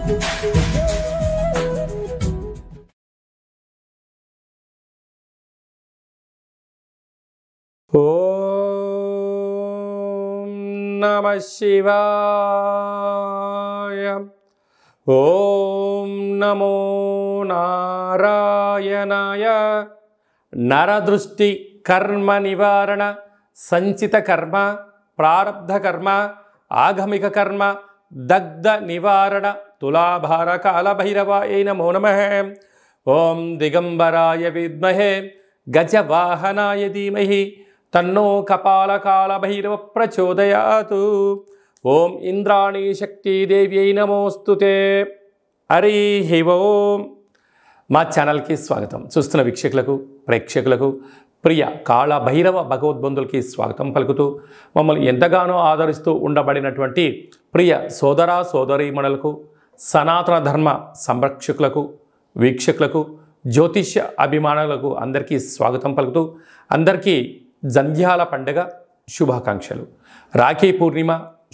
ఓం నమః శివాయ. ఓం నమో నారాయణాయ. నరదృష్టి కర్మ నివారణ, సంచిత కర్మ, ప్రారబ్ధ కర్మ, ఆగమిక కర్మ, దగ్ధ నివారణ, తులాభార కాలభైరవాయ నమో నమః. ఓం దిగంబరాయ విద్మహే గజవాహనాయ ధీమహి తన్నో కపాలకాలభైరవ ప్రచోదయాతు. ఓం ఇంద్రాణీ శక్తిదేవ్యై నమోస్తుతే. హరి ఓం. మా ఛానల్కి స్వాగతం. చూస్తున్న వీక్షకులకు, ప్రేక్షకులకు, ప్రియ కాళభైరవ భగవద్బంధులకి స్వాగతం పలుకుతూ, మమ్మల్ని ఎంతగానో ఆదరిస్తూ ఉండబడినటువంటి ప్రియ సోదర సోదరీమణులకు, సనాతన ధర్మ సంరక్షకులకు, వీక్షకులకు, జ్యోతిష్య అభిమానులకు అందరికీ స్వాగతం పలుకుతూ, అందరికీ జంధ్యాల పండుగ శుభాకాంక్షలు, రాఖీ పూర్ణిమ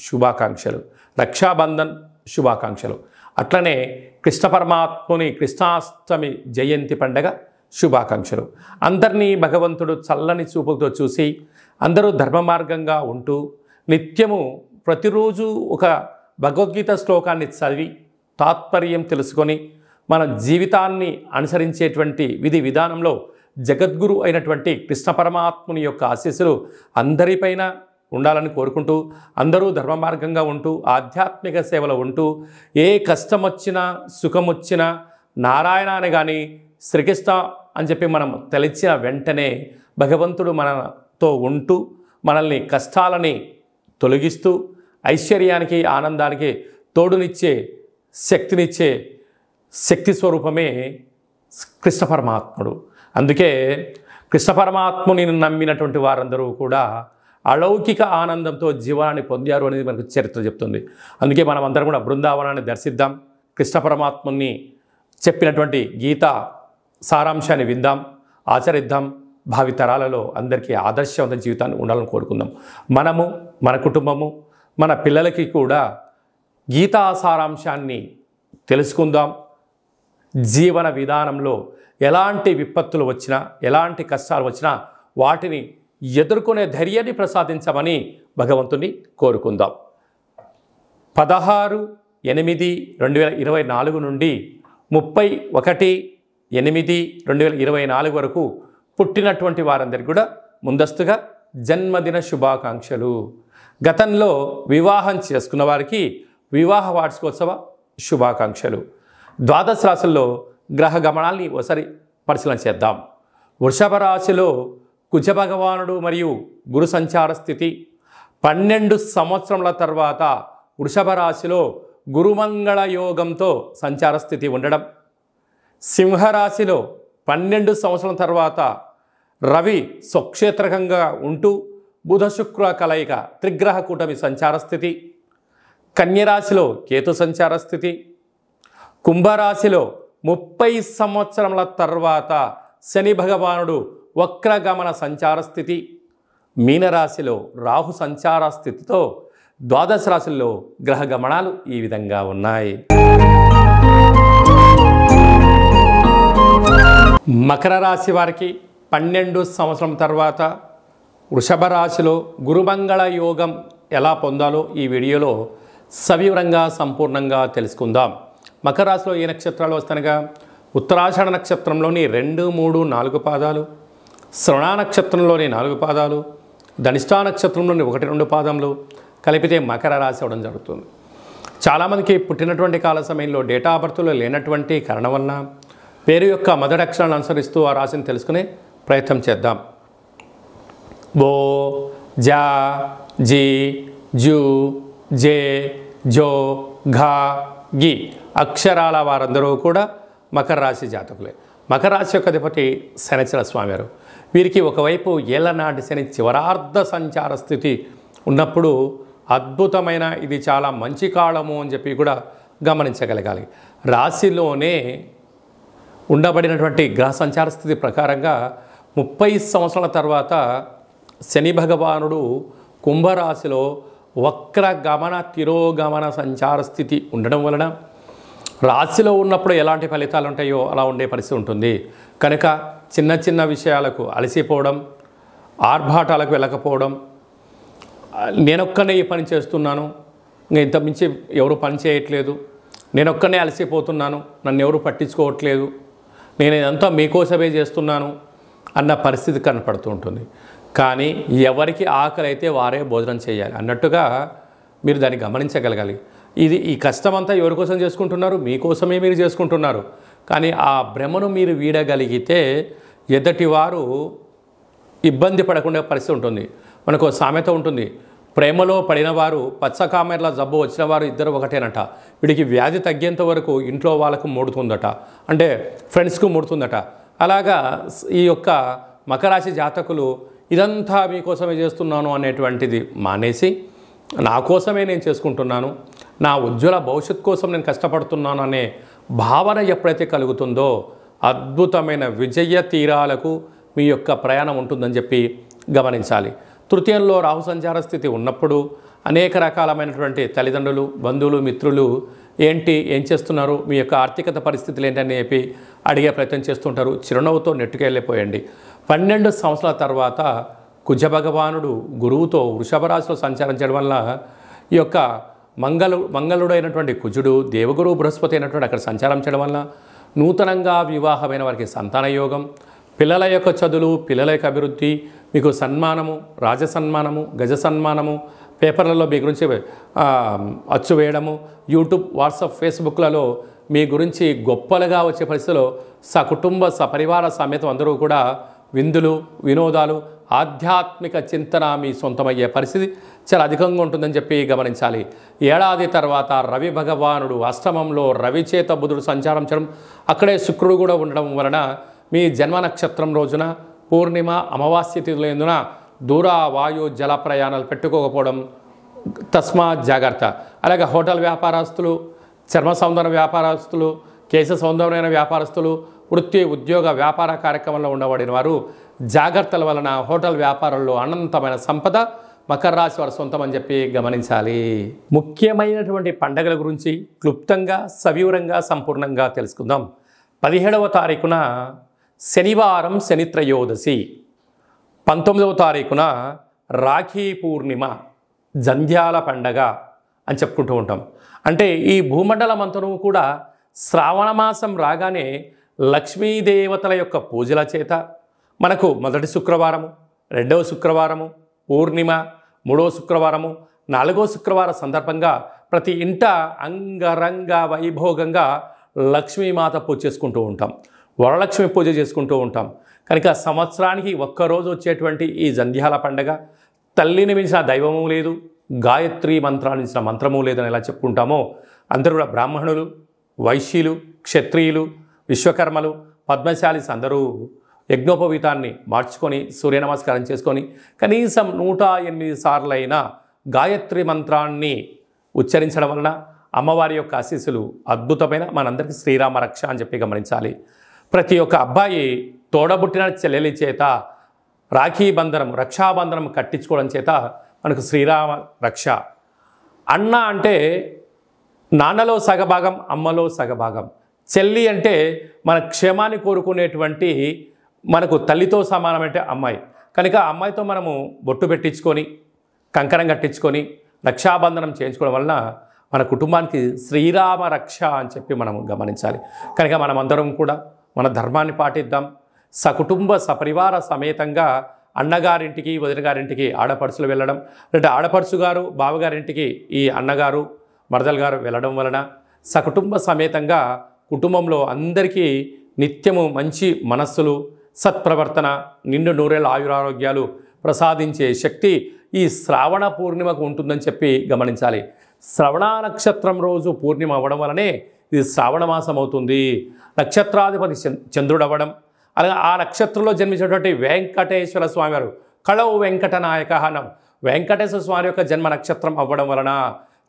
శుభాకాంక్షలు, రక్షాబంధన్ శుభాకాంక్షలు, అట్లనే కృష్ణ పరమాత్ముని కృష్ణాష్టమి జయంతి పండుగ శుభాకాంక్షలు. అందరినీ భగవంతుడు చల్లని చూపులతో చూసి అందరూ ధర్మ మార్గంగా ఉంటూ నిత్యము ప్రతిరోజు ఒక భగవద్గీత శ్లోకాన్ని చదివి తాత్పర్యం తెలుసుకొని మన జీవితాన్ని అనుసరించేటువంటి విధి విధానంలో జగద్గురు అయినటువంటి కృష్ణ పరమాత్ముని యొక్క ఆశీస్సులు అందరిపైన ఉండాలని కోరుకుంటూ, అందరూ ధర్మ మార్గంగా ఉంటూ ఆధ్యాత్మిక సేవలో ఉంటూ ఏ కష్టం వచ్చినా సుఖం వచ్చినా నారాయణ అని కానీ శ్రీకృష్ణ అని చెప్పి మనం తలిచిన వెంటనే భగవంతుడు మనతో ఉంటూ మనల్ని కష్టాలని తొలగిస్తూ ఐశ్వర్యానికి ఆనందానికి తోడునిచ్చే శక్తినిచ్చే శక్తి స్వరూపమే కృష్ణ పరమాత్ముడు. అందుకే కృష్ణ పరమాత్ముని నమ్మినటువంటి వారందరూ కూడా అలౌకిక ఆనందంతో జీవనాన్ని పొందారు అనేది మనకు చరిత్ర చెప్తుంది. అందుకే మనం అందరం కూడా బృందావనాన్ని దర్శిద్దాం, కృష్ణ పరమాత్ముని చెప్పినటువంటి గీతా సారాంశాన్ని విందాం, ఆచరిద్దాం, భావితరాలలో అందరికీ ఆదర్శవంత జీవితాన్ని ఉండాలని కోరుకుందాం. మనము, మన కుటుంబము, మన పిల్లలకి కూడా గీతా సారాంశాన్ని తెలుసుకుందాం. జీవన విధానంలో ఎలాంటి విపత్తులు వచ్చినా, ఎలాంటి కష్టాలు వచ్చినా వాటిని ఎదుర్కొనే ధైర్యాన్ని ప్రసాదించమని భగవంతుని కోరుకుందాం. 16/8/2024 నుండి 31/8/2024 వరకు పుట్టినటువంటి వారందరికీ కూడా ముందస్తుగా జన్మదిన శుభాకాంక్షలు. గతంలో వివాహం చేసుకున్న వారికి వివాహ వార్షికోత్సవ శుభాకాంక్షలు. ద్వాదశ రాశుల్లో గ్రహ గమనాల్ని ఒకసారి పరిశీలన చేద్దాం. వృషభ రాశిలో కుజ భగవానుడు మరియు గురు సంచార స్థితి. 12 సంవత్సరముల తర్వాత వృషభ రాశిలో గురుమంగళ యోగంతో సంచార స్థితి ఉండడం. సింహరాశిలో 12 సంవత్సరాల తర్వాత రవి స్వక్షేత్రకంగా ఉంటూ బుధ శుక్ర కలయిక త్రిగ్రహ కూటమి సంచార స్థితి. కన్యరాశిలో కేతు సంచార స్థితి. కుంభరాశిలో 30 సంవత్సరముల తర్వాత శని భగవానుడు వక్రగమన సంచార స్థితి. మీనరాశిలో రాహు సంచార స్థితితో ద్వాదశ రాశుల్లో గ్రహ గమనాలు ఈ విధంగా ఉన్నాయి. మకర రాశి వారికి 12 సంవత్సరం తర్వాత వృషభ రాశిలో గురుమంగళ యోగం ఎలా పొందాలో ఈ వీడియోలో సవివరంగా సంపూర్ణంగా తెలుసుకుందాం. మకర రాశిలో ఏ నక్షత్రాలు వస్తానగా ఉత్తరాషాఢ నక్షత్రంలోని 2, 3, 4 పాదాలు, శ్రవణ నక్షత్రంలోని 4 పాదాలు, ధనిష్టా నక్షత్రంలోని 1, 2 పాదములు కలిపితే మకర రాశి అవడం జరుగుతుంది. చాలామందికి పుట్టినటువంటి కాల సమయంలో డేటా ఆఫ్ బర్త్లో లేనటువంటి కారణం వలన పేరు యొక్క మొదటి అక్షరాలను అనుసరిస్తూ ఆ రాశిని తెలుసుకునే ప్రయత్నం చేద్దాం. బో, జా, జీ, జూ, జే, జో, ఘా, గి అక్షరాల వారందరూ కూడా మకర రాశి జాతకులే. మకర రాశి యొక్క అధిపతి శనిచర స్వామివారు. వీరికి ఒకవైపు ఏళ్ళనాటి శని చివరార్ధ సంచార స్థితి ఉన్నప్పుడు అద్భుతమైన ఇది చాలా మంచి కాలము అని చెప్పి కూడా గమనించగలగాలి. రాశిలోనే ఉండబడినటువంటి గ్రహ సంచార స్థితి ప్రకారంగా 30 సంవత్సరాల తర్వాత శని భగవానుడు కుంభరాశిలో వక్ర గమన తిరోగమన సంచార స్థితి ఉండడం వలన రాశిలో ఉన్నప్పుడు ఎలాంటి ఫలితాలు ఉంటాయో అలా ఉండే పరిస్థితి ఉంటుంది. కనుక చిన్న చిన్న విషయాలకు అలసిపోవడం, ఆర్భాటాలకు వెళ్ళకపోవడం, నేనొక్కనే ఈ పని చేస్తున్నాను, ఇంకా ఇంతమించి ఎవరు పని చేయట్లేదు, నేనొక్కనే అలసిపోతున్నాను, నన్ను ఎవరు పట్టించుకోవట్లేదు, నేను ఇదంతా మీకోసమే చేస్తున్నాను అన్న పరిస్థితి కనపడుతూ ఉంటుంది. కానీ ఎవరికి ఆకలి అయితే వారే భోజనం చేయాలి అన్నట్టుగా మీరు దాన్ని గమనించగలగాలి. ఈ కష్టమంతా ఎవరి కోసం చేసుకుంటున్నారు? మీకోసమే మీరు చేసుకుంటున్నారు. కానీ ఆ భ్రమను మీరు వీడగలిగితే ఎదుటివారు ఇబ్బంది పడకుండా పరిస్థితి ఉంటుంది. మనకు సామెత ఉంటుంది, ప్రేమలో పడిన వారు పచ్చకామెర్ల జబ్బు వచ్చిన వారు ఇద్దరు ఒకటేనట. వీడికి వ్యాధి తగ్గేంత వరకు ఇంట్లో వాళ్ళకు ముడుతుందట, అంటే ఫ్రెండ్స్కు ముడుతుందట. అలాగా ఈ యొక్క మకరాశి జాతకులు ఇదంతా మీకోసమే చేస్తున్నాను అనేటువంటిది మానేసి, నా కోసమే నేను చేసుకుంటున్నాను, నా ఉజ్వల భవిష్యత్ కోసం నేను కష్టపడుతున్నాను అనే భావన ఎప్పుడైతే కలుగుతుందో అద్భుతమైన విజయ తీరాలకు మీ యొక్క ప్రయాణం ఉంటుందని చెప్పి గమనించాలి. తృతీయంలో రాహు సంచార స్థితి ఉన్నప్పుడు అనేక రకాలమైనటువంటి తల్లిదండ్రులు, బంధువులు, మిత్రులు ఏం చేస్తున్నారు, మీ యొక్క ఆర్థికత పరిస్థితులు ఏంటని చెప్పి అడిగే ప్రయత్నం చేస్తుంటారు. చిరునవ్వుతో నెట్టుకెళ్ళిపోయండి. 12 సంవత్సరాల తర్వాత కుజ భగవానుడు గురువుతో వృషభ రాశిలో సంచారించడం వల్ల ఈ యొక్క మంగళుడైనటువంటి కుజుడు దేవగురు బృహస్పతి అయినటువంటి అక్కడ సంచారం చేయడం వల్ల నూతనంగా వివాహమైన వారికి సంతాన యోగం, పిల్లల యొక్క చదువులు, పిల్లల యొక్క అభివృద్ధి, మీకు సన్మానము, రాజ సన్మానము, గజ సన్మానము, పేపర్లలో మీ గురించి అచ్చు వేయడము, యూట్యూబ్, వాట్సాప్, ఫేస్బుక్లలో మీ గురించి గొప్పలుగా వచ్చే పరిస్థితిలో సకుటుంబ సపరివార సమేతం అందరూ కూడా విందులు, వినోదాలు, ఆధ్యాత్మిక చింతన మీ సొంతమయ్యే పరిస్థితి చాలా అధికంగా ఉంటుందని చెప్పి గమనించాలి. ఏడాది తర్వాత రవి భగవానుడు అష్టమంలో రవి చేత బుధుడు సంచారం చేయడం, అక్కడే శుక్రుడు కూడా ఉండడం వలన మీ జన్మ నక్షత్రం రోజున పూర్ణిమ, అమావాస్య తిథులందున దూర వాయు జల ప్రయాణాలు పెట్టుకోకపోవడం తస్మాత్ జాగ్రత్త. అలాగే హోటల్ వ్యాపారస్తులు, చర్మ సౌందర్య వ్యాపారస్తులు, కేశ సౌందర్యమైన వ్యాపారస్తులు, వృత్తి, ఉద్యోగ, వ్యాపార కార్యక్రమంలో ఉండబడిన వారు జాగ్రత్తల వలన హోటల్ వ్యాపారంలో అనంతమైన సంపద మకర రాశి వారి సొంతం అని చెప్పి గమనించాలి. ముఖ్యమైనటువంటి పండగల గురించి క్లుప్తంగా, సవివరంగా, సంపూర్ణంగా తెలుసుకుందాం. 17వ తారీఖున శనివారం శని త్రయోదశి, 19వ తారీఖున రాఖీ పూర్ణిమ, జంధ్యాల పండగ అని చెప్పుకుంటూ ఉంటాం. అంటే ఈ భూమండలం అంతను కూడా శ్రావణ మాసం రాగానే లక్ష్మీదేవతల యొక్క పూజల చేత మనకు మొదటి శుక్రవారము, రెండవ శుక్రవారము, పూర్ణిమ, మూడవ శుక్రవారము, నాలుగవ శుక్రవారం సందర్భంగా ప్రతి ఇంట అంగరంగ వైభోగంగా లక్ష్మీమాత పూజ చేసుకుంటూ ఉంటాం, వరలక్ష్మి పూజ చేసుకుంటూ ఉంటాం. కనుక సంవత్సరానికి ఒక్కరోజు వచ్చేటువంటి ఈ జంధ్యాల పండగ తల్లిని మించిన దైవము లేదు, గాయత్రి మంత్రాన్ని మించిన మంత్రము లేదని ఎలా చెప్పుకుంటామో అందరూ కూడా బ్రాహ్మణులు, వైశ్యులు, క్షత్రియులు, విశ్వకర్మలు, పద్మశాలిస్ అందరూ యజ్ఞోపవీతాన్ని మార్చుకొని సూర్య నమస్కారం చేసుకొని కనీసం 108 సార్లైనా గాయత్రి మంత్రాన్ని ఉచ్చరించడం వలన అమ్మవారి యొక్క ఆశీస్సులు అద్భుతమైన మనందరికీ శ్రీరామ రక్ష అని చెప్పి గమనించాలి. ప్రతి ఒక్క అబ్బాయి తోడబుట్టిన చెల్లెలి చేత రాఖీ బంధనం, రక్షాబంధనం కట్టించుకోవడం చేత మనకు శ్రీరామ రక్ష. అన్న అంటే నాన్నలో సగభాగం, అమ్మలో సగభాగం. చెల్లి అంటే మన క్షేమాన్ని కోరుకునేటువంటి మనకు తల్లితో సమానమంటే అమ్మాయి. కనుక అమ్మాయితో మనము బొట్టు పెట్టించుకొని, కంకణం కట్టించుకొని, రక్షాబంధనం చేయించుకోవడం వలన మన కుటుంబానికి శ్రీరామ రక్ష అని చెప్పి మనం గమనించాలి. కనుక మనమందరం కూడా మన ధర్మాన్ని పాటిద్దాం. సకుటుంబ సపరివార సమేతంగా అన్నగారింటికి, వదిన గారింటికి ఆడపడుచులు వెళ్ళడం, లేదా ఆడపడుచు గారు బావగారింటికి ఈ అన్నగారు, మరదలు గారు వెళ్ళడం వలన సకుటుంబ సమేతంగా కుటుంబంలో అందరికీ నిత్యము మంచి మనస్సులు, సత్ప్రవర్తన, నిండు నూరేళ్ళ ఆయురారోగ్యాలు ప్రసాదించే శక్తి ఈ శ్రావణ పూర్ణిమకు ఉంటుందని చెప్పి గమనించాలి. శ్రవణ నక్షత్రం రోజు పూర్ణిమ అవ్వడం వలనే ఇది శ్రావణ మాసం అవుతుంది. నక్షత్రాధిపతి చంద్రుడు అవ్వడం, అలాగే ఆ నక్షత్రంలో జన్మించినటువంటి వెంకటేశ్వర స్వామి వారు కళవు వెంకట నాయక అనం వెంకటేశ్వర స్వామి యొక్క జన్మ నక్షత్రం అవ్వడం వలన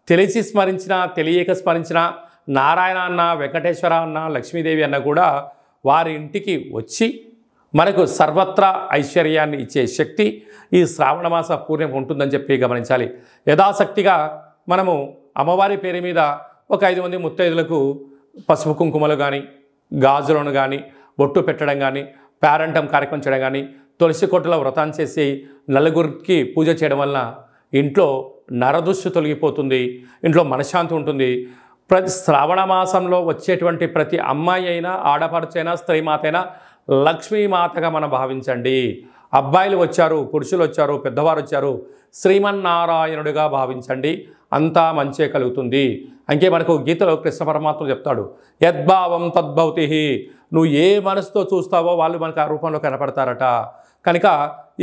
తెలిసి స్మరించిన, తెలియక స్మరించిన నారాయణ అన్న, వెంకటేశ్వర అన్న, లక్ష్మీదేవి అన్న కూడా వారి ఇంటికి వచ్చి మనకు సర్వత్రా ఐశ్వర్యాన్ని ఇచ్చే శక్తి ఈ శ్రావణమాస పూర్ణిమ ఉంటుందని చెప్పి గమనించాలి. యథాశక్తిగా మనము అమ్మవారి పేరు మీద ఒక 5 మంది ముత్తైదులకు పసుపు కుంకుమలు కానీ గాజులను కానీ బొట్టు పెట్టడం కానీ పేరంటం కార్యక్రమం చేయడం కానీ తులసి కోటలో వ్రతం చేసి నలుగురికి పూజ చేయడం వల్ల ఇంట్లో నరదృష్టి తొలగిపోతుంది, ఇంట్లో మనశ్శాంతి ఉంటుంది. ప్రతి శ్రావణ మాసంలో వచ్చేటువంటి ప్రతి అమ్మాయి అయినా ఆడపడుచైనా స్త్రీమాత అయినా లక్ష్మీమాతగా మనం భావించండి. అబ్బాయిలు వచ్చారు, పురుషులు వచ్చారు, పెద్దవారు వచ్చారు, శ్రీమన్నారాయణుడిగా భావించండి, అంతా మంచే కలుగుతుంది. అంకే మనకు గీతలో కృష్ణ పరమాత్ముడు చెప్తాడు, యద్భావం తద్భవతి, నువ్వు ఏ మనసుతో చూస్తావో వాళ్ళు మనకు ఆ రూపంలో కనపడతారట. కనుక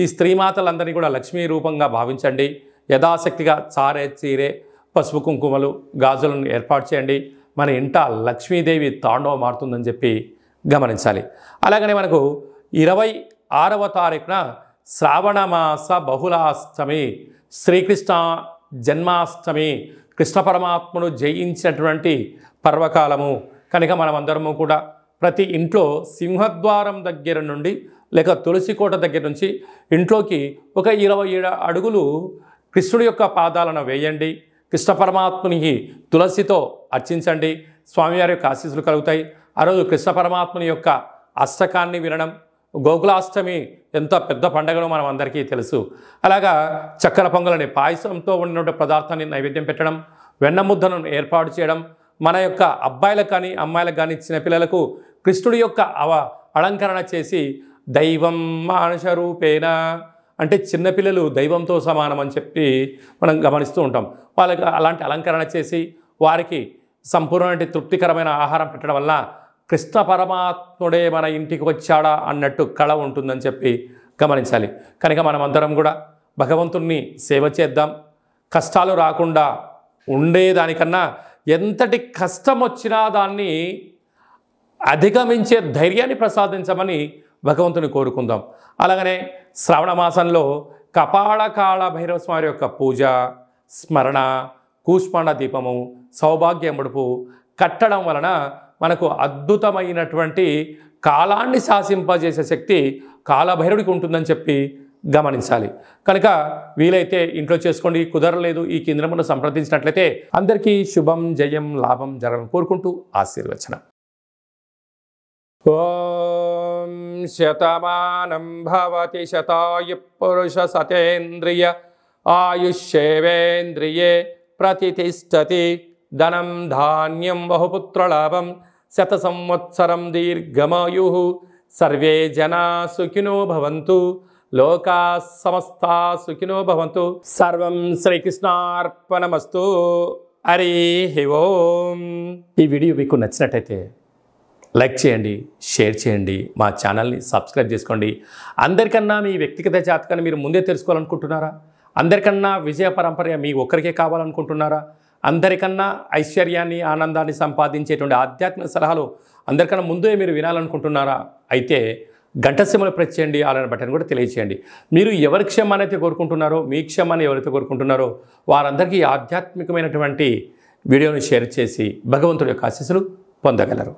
ఈ స్త్రీమాతలందరినీ కూడా లక్ష్మీ రూపంగా భావించండి. యథాశక్తిగా చారే చీరే పసుపు కుంకుమలు గాజులను ఏర్పాటు చేయండి. మన ఇంట లక్ష్మీదేవి తాండవం మారుతుందని చెప్పి గమనించాలి. అలాగనే మనకు 26వ తారీఖున శ్రావణ మాస బహుళాష్టమి, శ్రీకృష్ణ జన్మాష్టమి, కృష్ణ పరమాత్ముడు జయించినటువంటి పర్వకాలము. కనుక మనమందరము కూడా ప్రతి ఇంట్లో సింహద్వారం దగ్గర నుండి లేక తులసి కోట దగ్గర నుంచి ఇంట్లోకి ఒక 27 అడుగులు కృష్ణుడి యొక్క పాదాలను వేయండి. కృష్ణ పరమాత్మునికి తులసితో అర్చించండి. స్వామివారి యొక్క ఆశీస్సులు కలుగుతాయి. ఆ రోజు కృష్ణ పరమాత్ముని యొక్క అష్టకాన్ని వినడం, గోకులాష్టమి ఎంత పెద్ద పండుగనో మనం అందరికీ తెలుసు. అలాగా చక్కెర పొంగలని పాయసంతో ఉన్న పదార్థాన్ని నైవేద్యం పెట్టడం, వెన్న ముద్దను ఏర్పాటు చేయడం, మన యొక్క అబ్బాయిలకు కానీ అమ్మాయిలకు కానీ చిన్నపిల్లలకు కృష్ణుడి యొక్క అలంకరణ చేసి దైవం మానుష రూపేణ అంటే చిన్నపిల్లలు దైవంతో సమానం అని చెప్పి మనం గమనిస్తూ ఉంటాం. వాళ్ళకి అలాంటి అలంకరణ చేసి వారికి సంపూర్ణమైన తృప్తికరమైన ఆహారం పెట్టడం వల్ల కృష్ణ పరమాత్ముడే మన ఇంటికి వచ్చాడా అన్నట్టు కళ ఉంటుందని చెప్పి గమనించాలి. కనుక మనమందరం కూడా భగవంతుణ్ణి సేవ చేద్దాం. కష్టాలు రాకుండా ఉండేదానికన్నా ఎంతటి కష్టం వచ్చినా దాన్ని అధిగమించే ధైర్యాన్ని ప్రసాదించమని భగవంతుని కోరుకుందాం. అలాగనే శ్రావణ మాసంలో కపాళకాళ భైరవ స్వామి యొక్క పూజ, స్మరణ, కూష్మాండ దీపము, సౌభాగ్య ముడుపు కట్టడం వలన మనకు అద్భుతమైనటువంటి కాలాన్ని శాసింపజేసే శక్తి కాలభైరవుడికి ఉంటుందని చెప్పి గమనించాలి. కనుక వీలైతే ఇంట్లో చేసుకోండి, కుదరలేదు ఈ కేంద్రమును సంప్రదించినట్లయితే అందరికీ శుభం, జయం, లాభం జరగాలని కోరుకుంటూ ఆశీర్వచనం. ఓం శతమానం భవతి శతాయు పురుష సతేంద్రియ ఆయుష్యేవేంద్రియే ప్రతిష్టతి ధనం ధాన్యం బహుపుత్రలాభం శత సంవత్సరం దీర్ఘమాయు సర్వే జనా సుఖినో భవంతు లోకా సమస్తా సుఖినో భవంతు. సర్వం శ్రీకృష్ణార్పణమస్తు. హరి ఓం. ఈ వీడియో మీకు నచ్చినట్టయితే లైక్ చేయండి, షేర్ చేయండి, మా ఛానల్ని సబ్స్క్రైబ్ చేసుకోండి. అందరికన్నా మీ వ్యక్తిగత జాతకాన్ని మీరు ముందే తెలుసుకోవాలనుకుంటున్నారా? అందరికన్నా విజయ పరంపర మీ ఒక్కరికే కావాలనుకుంటున్నారా? అందరికన్నా ఐశ్వర్యాన్ని, ఆనందాన్ని సంపాదించేటువంటి ఆధ్యాత్మిక సలహాలు అందరికన్నా ముందే మీరు వినాలనుకుంటున్నారా? అయితే గంట సింబల్ ప్రెస్ చేయండి, అలానే బటన్ కూడా తెలియచేయండి. మీరు ఎవరి క్షేమాన్ని అయితే కోరుకుంటున్నారో, మీ క్షేమాన్ని ఎవరైతే కోరుకుంటున్నారో వారందరికీ ఆధ్యాత్మికమైనటువంటి వీడియోని షేర్ చేసి భగవంతుడి యొక్క ఆశీస్సులు పొందగలరు.